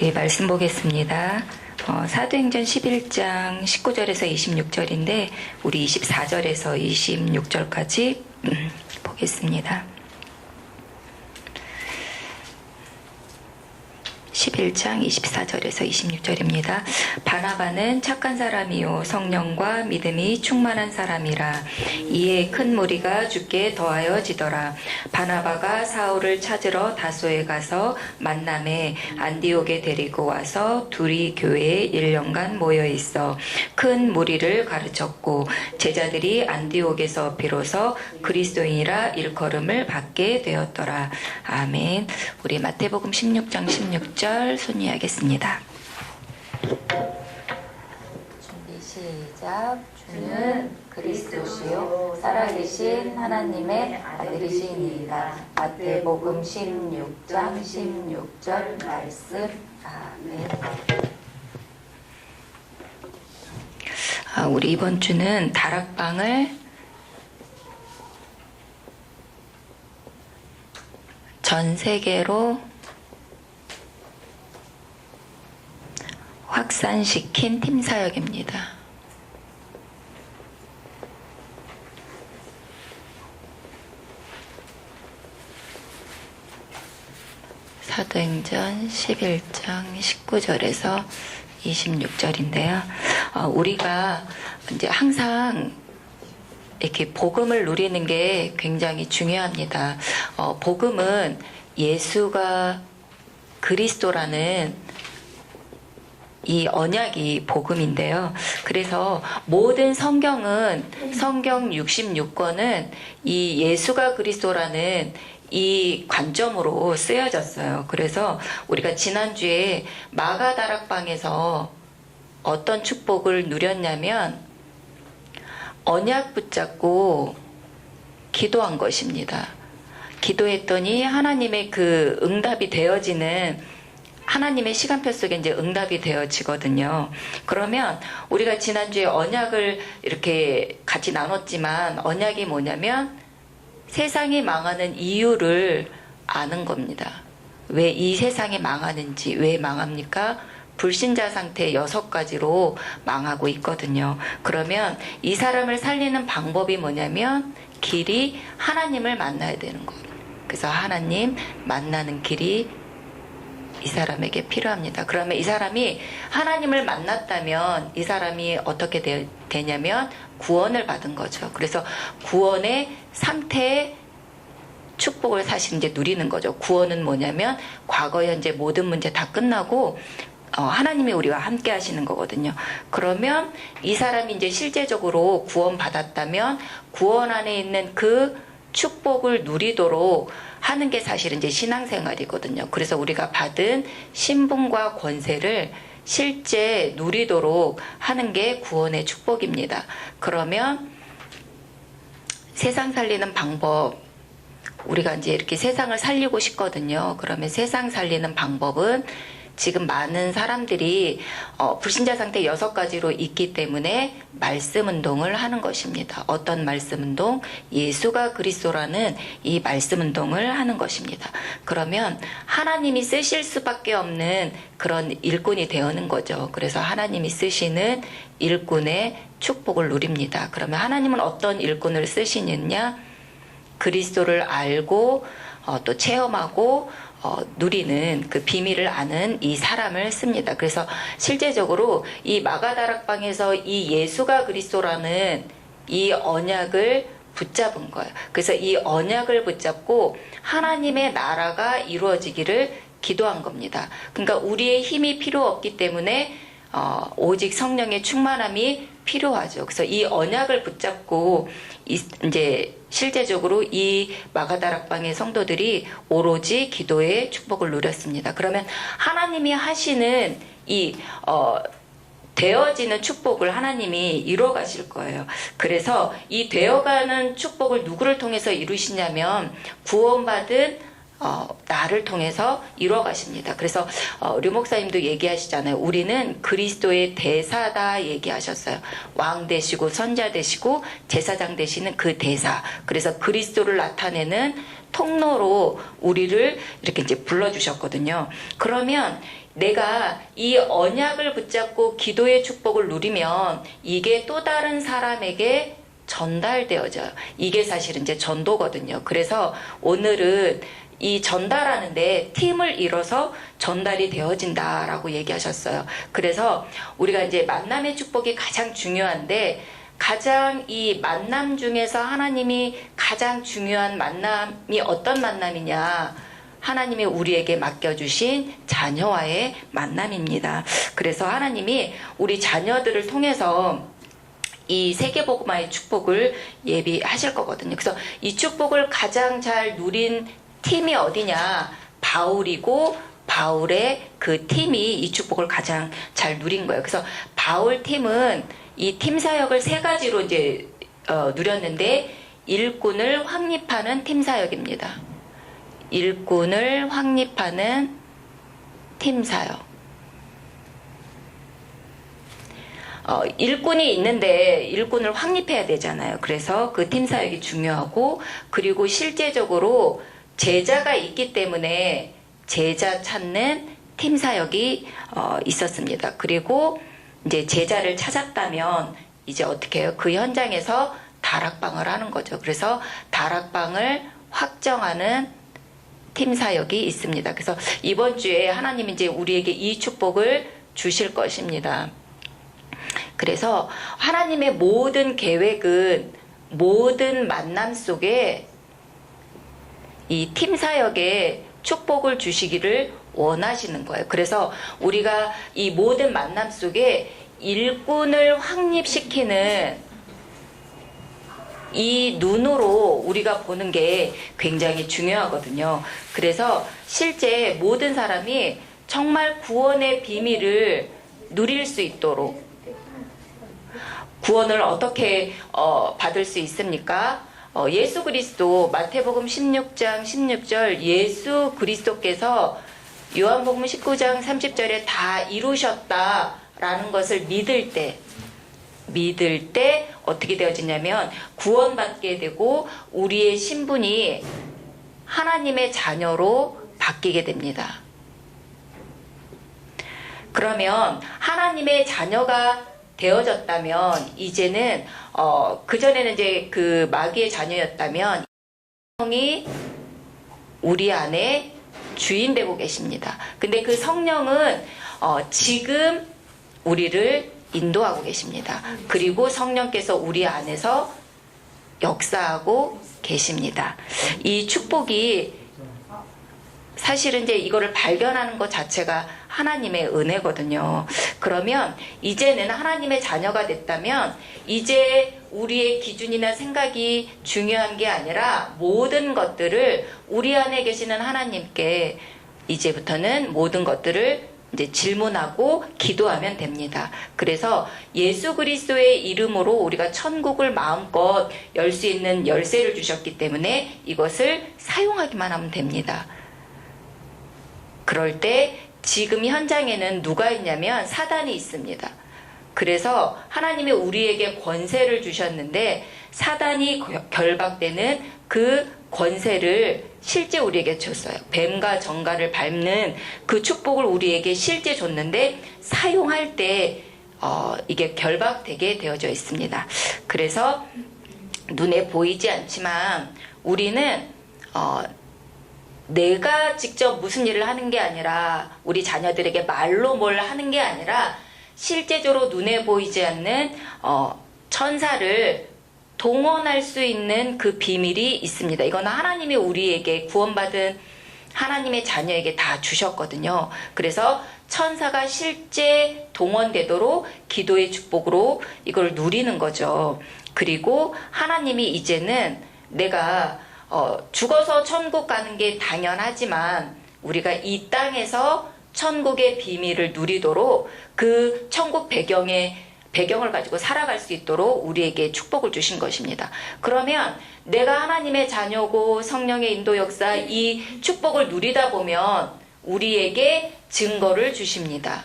우리 말씀 보겠습니다. 사도행전 11장 19절에서 26절인데 우리 24절에서 26절까지 보겠습니다. 11장 24절에서 26절입니다. 바나바는 착한 사람이요 성령과 믿음이 충만한 사람이라. 이에 큰 무리가 주께 더하여지더라. 바나바가 사울을 찾으러 다소에 가서 만남에 안디옥에 데리고 와서 둘이 교회에 1년간 모여있어 큰 무리를 가르쳤고 제자들이 안디옥에서 비로소 그리스도인이라 일컬음을 받게 되었더라. 아멘. 우리 마태복음 16장 16절 순위하겠습니다. 준비 시작. 주는 그리스도시요 살아계신 하나님의 아들이시니이다. 마태복음 16장 16절 말씀. 아멘. 우리 이번 주는 다락방을 전 세계로 확산시킨 팀 사역입니다. 사도행전 11장 19절에서 26절인데요. 우리가 이제 항상 이렇게 복음을 누리는 게 굉장히 중요합니다. 복음은 예수가 그리스도라는 이 언약이 복음인데요. 그래서 모든 성경 66권은 이 예수가 그리스도라는 이 관점으로 쓰여졌어요. 그래서 우리가 지난주에 마가다락방에서 어떤 축복을 누렸냐면 언약 붙잡고 기도한 것입니다. 기도했더니 하나님의 그 응답이 되어지는 하나님의 시간표 속에 이제 응답이 되어지거든요. 그러면 우리가 지난주에 언약을 이렇게 같이 나눴지만 언약이 뭐냐면 세상이 망하는 이유를 아는 겁니다. 왜 이 세상이 망하는지, 왜 망합니까? 불신자 상태 6가지로 망하고 있거든요. 그러면 이 사람을 살리는 방법이 뭐냐면 길이 하나님을 만나야 되는 거예요. 그래서 하나님 만나는 길이 이 사람에게 필요합니다. 그러면 이 사람이 하나님을 만났다면 이 사람이 어떻게 되냐면 구원을 받은 거죠. 그래서 구원의 상태의 축복을 사실 이제 누리는 거죠. 구원은 뭐냐면 과거, 현재 모든 문제 다 끝나고 하나님이 우리와 함께 하시는 거거든요. 그러면 이 사람이 이제 실제적으로 구원 받았다면 구원 안에 있는 그 축복을 누리도록 하는 게 사실은 이제 신앙생활이거든요. 그래서 우리가 받은 신분과 권세를 실제 누리도록 하는 게 구원의 축복입니다. 그러면 세상 살리는 방법, 우리가 이제 이렇게 세상을 살리고 싶거든요. 그러면 세상 살리는 방법은 지금 많은 사람들이 불신자 상태 6가지로 있기 때문에 말씀 운동을 하는 것입니다. 어떤 말씀 운동? 예수가 그리스도라는 이 말씀 운동을 하는 것입니다. 그러면 하나님이 쓰실 수밖에 없는 그런 일꾼이 되어는 거죠. 그래서 하나님이 쓰시는 일꾼의 축복을 누립니다. 그러면 하나님은 어떤 일꾼을 쓰시느냐? 그리스도를 알고 또 체험하고 누리는 그 비밀을 아는 이 사람을 씁니다. 그래서 실제적으로 이 마가다락방에서 이 예수가 그리스도라는 이 언약을 붙잡은 거예요. 그래서 이 언약을 붙잡고 하나님의 나라가 이루어지기를 기도한 겁니다. 그러니까 우리의 힘이 필요 없기 때문에 오직 성령의 충만함이 필요하죠. 그래서 이 언약을 붙잡고 이제 실제적으로 이 마가다락방의 성도들이 오로지 기도의 축복을 누렸습니다. 그러면 하나님이 하시는 이 되어지는 축복을 하나님이 이루어 가실 거예요. 그래서 이 되어가는 축복을 누구를 통해서 이루시냐면 구원받은 나를 통해서 이루어 가십니다. 그래서 류 목사님도 얘기하시잖아요. 우리는 그리스도의 대사다 얘기하셨어요. 왕 되시고 선자 되시고 제사장 되시는 그 대사. 그래서 그리스도를 나타내는 통로로 우리를 이렇게 이제 불러주셨거든요. 그러면 내가 이 언약을 붙잡고 기도의 축복을 누리면 이게 또 다른 사람에게 전달되어져요. 이게 사실은 이제 전도거든요. 그래서 오늘은 이 전달하는데 팀을 이뤄서 전달이 되어진다라고 얘기하셨어요. 그래서 우리가 이제 만남의 축복이 가장 중요한데, 가장 이 만남 중에서 하나님이 가장 중요한 만남이 어떤 만남이냐? 하나님이 우리에게 맡겨주신 자녀와의 만남입니다. 그래서 하나님이 우리 자녀들을 통해서 이 세계복음화의 축복을 예비하실 거거든요. 그래서 이 축복을 가장 잘 누린 팀이 어디냐? 바울이고, 바울의 그 팀이 이 축복을 가장 잘 누린 거예요. 그래서 바울 팀은 이 팀 사역을 세 가지로 이제 누렸는데, 일꾼을 확립하는 팀 사역입니다. 일꾼을 확립하는 팀 사역. 일꾼이 있는데 일꾼을 확립해야 되잖아요. 그래서 그 팀 사역이 중요하고, 그리고 실제적으로 제자가 있기 때문에 제자 찾는 팀 사역이 있었습니다. 그리고 이제 제자를 찾았다면 이제 어떻게 해요? 그 현장에서 다락방을 하는 거죠. 그래서 다락방을 확정하는 팀 사역이 있습니다. 그래서 이번 주에 하나님이 이제 우리에게 이 축복을 주실 것입니다. 그래서 하나님의 모든 계획은 모든 만남 속에 이 팀 사역에 축복을 주시기를 원하시는 거예요. 그래서 우리가 이 모든 만남 속에 일꾼을 확립시키는 이 눈으로 우리가 보는 게 굉장히 중요하거든요. 그래서 실제 모든 사람이 정말 구원의 비밀을 누릴 수 있도록, 구원을 어떻게 받을 수 있습니까? 예수 그리스도, 마태복음 16장 16절, 예수 그리스도께서 요한복음 19장 30절에 다 이루셨다라는 것을 믿을 때 어떻게 되어지냐면 구원받게 되고 우리의 신분이 하나님의 자녀로 바뀌게 됩니다. 그러면 하나님의 자녀가 되어졌다면 이제는 그전에는 이제 그 마귀의 자녀였다면 성령이 우리 안에 주인 되고 계십니다. 근데 그 성령은 지금 우리를 인도하고 계십니다. 그리고 성령께서 우리 안에서 역사하고 계십니다. 이 축복이 사실은 이제 이거를 발견하는 것 자체가 하나님의 은혜거든요. 그러면 이제는 하나님의 자녀가 됐다면 이제 우리의 기준이나 생각이 중요한 게 아니라 모든 것들을 우리 안에 계시는 하나님께 이제부터는 모든 것들을 이제 질문하고 기도하면 됩니다. 그래서 예수 그리스도의 이름으로 우리가 천국을 마음껏 열 수 있는 열쇠를 주셨기 때문에 이것을 사용하기만 하면 됩니다. 그럴 때 지금 현장에는 누가 있냐면 사단이 있습니다. 그래서 하나님이 우리에게 권세를 주셨는데 사단이 결박되는 그 권세를 실제 우리에게 줬어요. 뱀과 정갈을 밟는 그 축복을 우리에게 실제 줬는데 사용할 때 이게 결박되게 되어져 있습니다. 그래서 눈에 보이지 않지만 우리는 내가 직접 무슨 일을 하는 게 아니라 우리 자녀들에게 말로 뭘 하는 게 아니라 실제적으로 눈에 보이지 않는 천사를 동원할 수 있는 그 비밀이 있습니다. 이건 하나님이 우리에게 구원받은 하나님의 자녀에게 다 주셨거든요. 그래서 천사가 실제 동원되도록 기도의 축복으로 이걸 누리는 거죠. 그리고 하나님이 이제는 내가 죽어서 천국 가는 게 당연하지만 우리가 이 땅에서 천국의 비밀을 누리도록 그 천국 배경을 가지고 살아갈 수 있도록 우리에게 축복을 주신 것입니다. 그러면 내가 하나님의 자녀고 성령의 인도 역사 이 축복을 누리다 보면 우리에게 증거를 주십니다.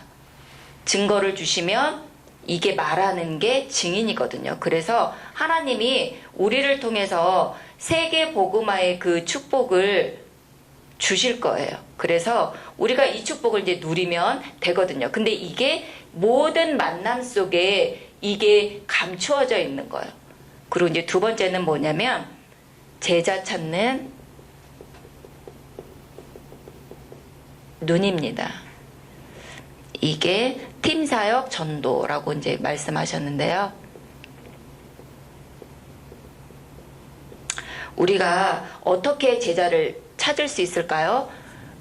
증거를 주시면 이게 말하는 게 증인이거든요. 그래서 하나님이 우리를 통해서 세계 복음화의 그 축복을 주실 거예요. 그래서 우리가 이 축복을 이제 누리면 되거든요. 근데 이게 모든 만남 속에 이게 감추어져 있는 거예요. 그리고 이제 두 번째는 뭐냐면 제자 찾는 눈입니다. 이게 팀사역 전도라고 이제 말씀하셨는데요. 우리가 어떻게 제자를 찾을 수 있을까요?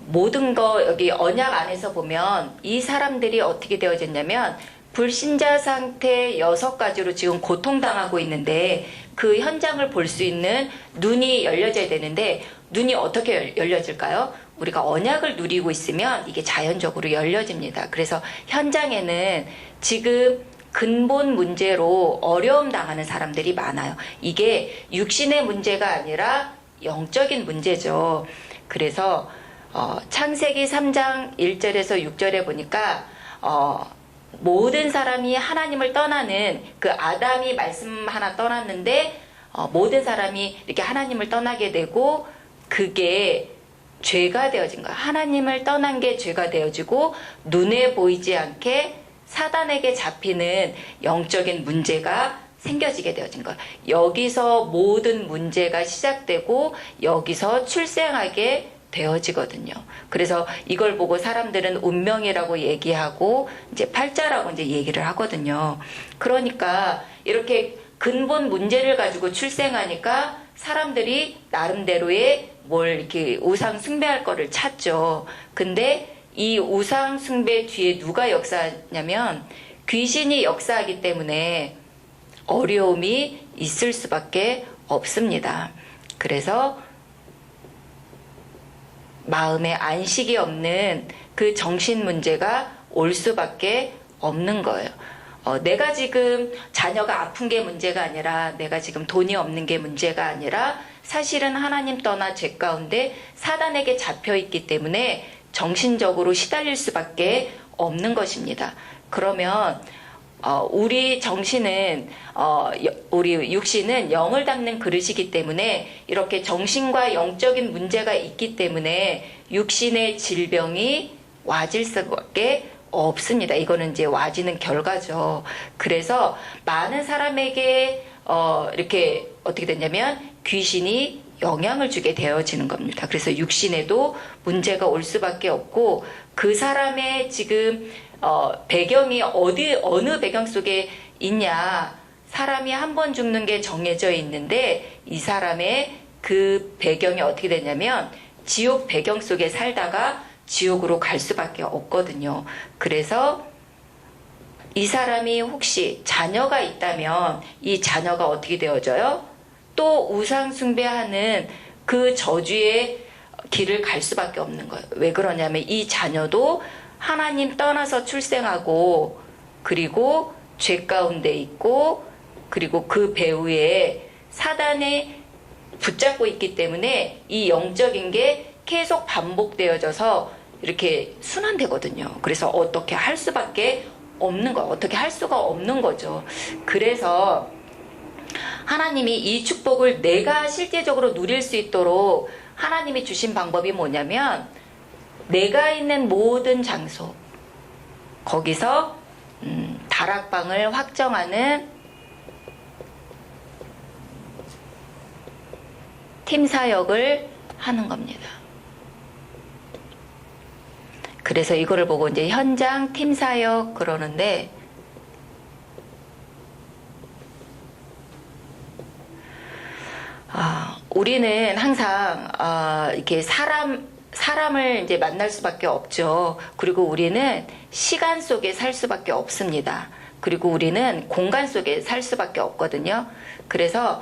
모든 거 여기 언약 안에서 보면 이 사람들이 어떻게 되어졌냐면 불신자 상태 6가지로 지금 고통당하고 있는데 그 현장을 볼 수 있는 눈이 열려져야 되는데 눈이 어떻게 열려질까요? 우리가 언약을 누리고 있으면 이게 자연적으로 열려집니다. 그래서 현장에는 지금 근본 문제로 어려움 당하는 사람들이 많아요. 이게 육신의 문제가 아니라 영적인 문제죠. 그래서 창세기 3장 1절에서 6절에 보니까 모든 사람이 하나님을 떠나는 그 아담이 말씀 하나 떠났는데 모든 사람이 이렇게 하나님을 떠나게 되고 그게 죄가 되어진 거야. 하나님을 떠난 게 죄가 되어지고 눈에 보이지 않게 사단에게 잡히는 영적인 문제가 생겨지게 되어진 거야. 여기서 모든 문제가 시작되고 여기서 출생하게 되어지거든요. 그래서 이걸 보고 사람들은 운명이라고 얘기하고 이제 팔자라고 이제 얘기를 하거든요. 그러니까 이렇게 근본 문제를 가지고 출생하니까 사람들이 나름대로의 뭘 이렇게 우상 숭배할 거를 찾죠. 근데 이 우상 숭배 뒤에 누가 역사하냐면 귀신이 역사하기 때문에 어려움이 있을 수밖에 없습니다. 그래서 마음에 안식이 없는 그 정신 문제가 올 수밖에 없는 거예요. 내가 지금 자녀가 아픈 게 문제가 아니라 내가 지금 돈이 없는 게 문제가 아니라 사실은 하나님 떠나 죄 가운데 사단에게 잡혀있기 때문에 정신적으로 시달릴 수밖에 없는 것입니다. 그러면 우리 정신은 우리 육신은 영을 담는 그릇이기 때문에 이렇게 정신과 영적인 문제가 있기 때문에 육신의 질병이 와질 수밖에 없습니다. 이거는 이제 와지는 결과죠. 그래서 많은 사람에게 이렇게 어떻게 됐냐면 귀신이 영향을 주게 되어지는 겁니다. 그래서 육신에도 문제가 올 수밖에 없고 그 사람의 지금 배경이 어느 배경 속에 있냐. 사람이 한 번 죽는 게 정해져 있는데 이 사람의 그 배경이 어떻게 되냐면 지옥 배경 속에 살다가 지옥으로 갈 수밖에 없거든요. 그래서 이 사람이 혹시 자녀가 있다면 이 자녀가 어떻게 되어져요? 또 우상 숭배하는 그 저주의 길을 갈 수밖에 없는 거예요. 왜 그러냐면 이 자녀도 하나님 떠나서 출생하고 그리고 죄 가운데 있고 그리고 그 배후에 사단에 붙잡고 있기 때문에 이 영적인 게 계속 반복되어져서 이렇게 순환되거든요. 그래서 어떻게 할 수밖에 없는 거예요. 어떻게 할 수가 없는 거죠. 그래서 하나님이 이 축복을 내가 실제적으로 누릴 수 있도록 하나님이 주신 방법이 뭐냐면 내가 있는 모든 장소 거기서 다락방을 확정하는 팀 사역을 하는 겁니다. 그래서 이거를 보고 이제 현장 팀 사역 그러는데 우리는 항상 이렇게 사람을 이제 만날 수밖에 없죠. 그리고 우리는 시간 속에 살 수밖에 없습니다. 그리고 우리는 공간 속에 살 수밖에 없거든요. 그래서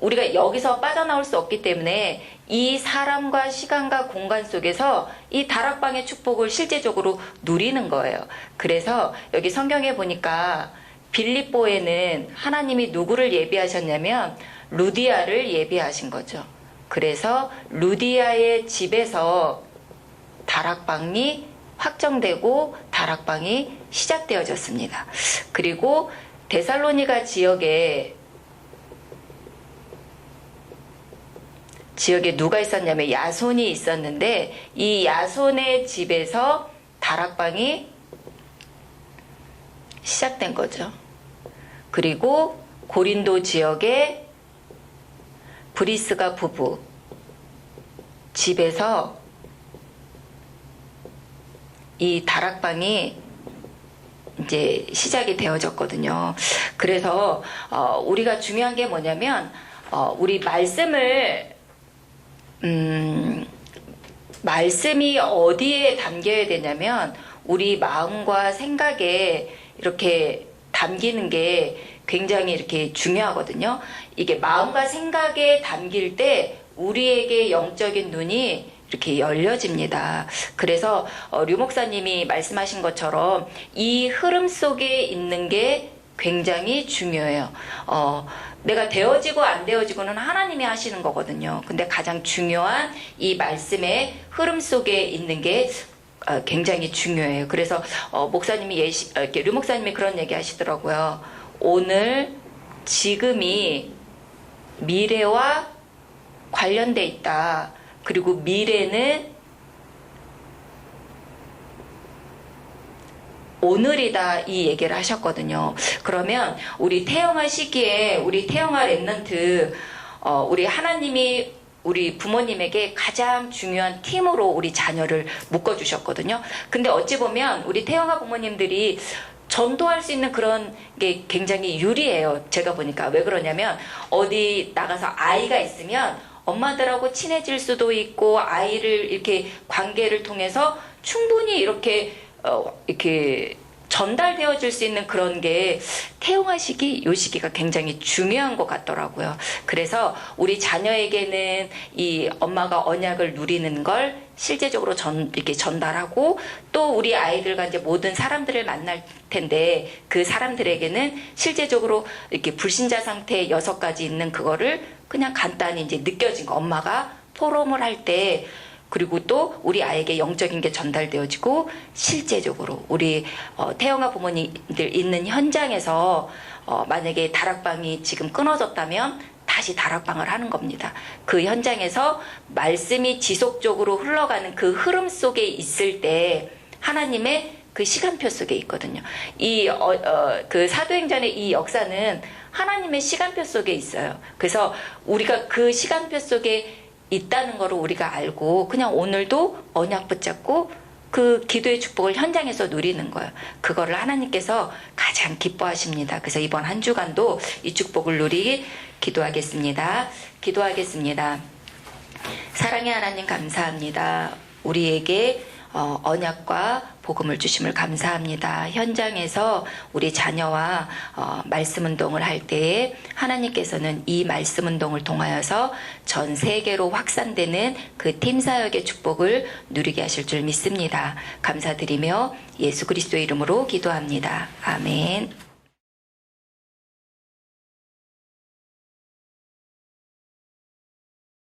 우리가 여기서 빠져나올 수 없기 때문에 이 사람과 시간과 공간 속에서 이 다락방의 축복을 실제적으로 누리는 거예요. 그래서 여기 성경에 보니까 빌립보에는 하나님이 누구를 예비하셨냐면 루디아를 예비하신 거죠. 그래서 루디아의 집에서 다락방이 확정되고 다락방이 시작되어졌습니다. 그리고 데살로니가 지역에 누가 있었냐면 야손이 있었는데, 이 야손의 집에서 다락방이 시작된 거죠. 그리고 고린도 지역에 브리스가 부부 집에서 이 다락방이 이제 시작이 되어졌거든요. 그래서 우리가 중요한 게 뭐냐면 우리 말씀이 어디에 담겨야 되냐면 우리 마음과 생각에 이렇게 담기는 게 굉장히 이렇게 중요하거든요. 이게 마음과 생각에 담길 때 우리에게 영적인 눈이 이렇게 열려집니다. 그래서 류 목사님이 말씀하신 것처럼 이 흐름 속에 있는 게 굉장히 중요해요. 내가 되어지고 안 되어지고는 하나님이 하시는 거거든요. 근데 가장 중요한 이 말씀의 흐름 속에 있는 게 굉장히 중요해요. 그래서 목사님이 류 목사님이 그런 얘기 하시더라고요. 오늘 지금이 미래와 관련돼 있다. 그리고 미래는 오늘이다, 이 얘기를 하셨거든요. 그러면 우리 태영아 시기에 우리 태영아 랩런트 우리 하나님이 우리 부모님에게 가장 중요한 팀으로 우리 자녀를 묶어주셨거든요. 근데 어찌 보면 우리 태영아 부모님들이 전도할 수 있는 그런 게 굉장히 유리해요. 제가 보니까. 왜 그러냐면 어디 나가서 아이가 있으면 엄마들하고 친해질 수도 있고 아이를 이렇게 관계를 통해서 충분히 이렇게 전달되어질 수 있는 그런 게 태용아 시기, 요 시기가 굉장히 중요한 것 같더라고요. 그래서 우리 자녀에게는 이 엄마가 언약을 누리는 걸 실제적으로 이렇게 전달하고, 또 우리 아이들과 이제 모든 사람들을 만날 텐데 그 사람들에게는 실제적으로 이렇게 불신자 상태 6가지 있는 그거를 그냥 간단히 이제 느껴진 거, 엄마가 포럼을 할 때, 그리고 또 우리 아이에게 영적인 게 전달되어지고 실제적으로 우리 태영아 부모님들 있는 현장에서 만약에 다락방이 지금 끊어졌다면 다시 다락방을 하는 겁니다. 그 현장에서 말씀이 지속적으로 흘러가는 그 흐름 속에 있을 때 하나님의 그 시간표 속에 있거든요. 그 사도행전의 이 역사는 하나님의 시간표 속에 있어요. 그래서 우리가 그 시간표 속에 있다는 거를 우리가 알고 그냥 오늘도 언약 붙잡고 그 기도의 축복을 현장에서 누리는 거예요. 그거를 하나님께서 가장 기뻐하십니다. 그래서 이번 한 주간도 이 축복을 누리기 기도하겠습니다. 기도하겠습니다. 사랑의 하나님, 감사합니다. 우리에게 언약과 복음을 주심을 감사합니다. 현장에서 우리 자녀와 말씀 운동을 할 때에 하나님께서는 이 말씀 운동을 통하여서 전 세계로 확산되는 그 팀 사역의 축복을 누리게 하실 줄 믿습니다. 감사드리며 예수 그리스도의 이름으로 기도합니다. 아멘.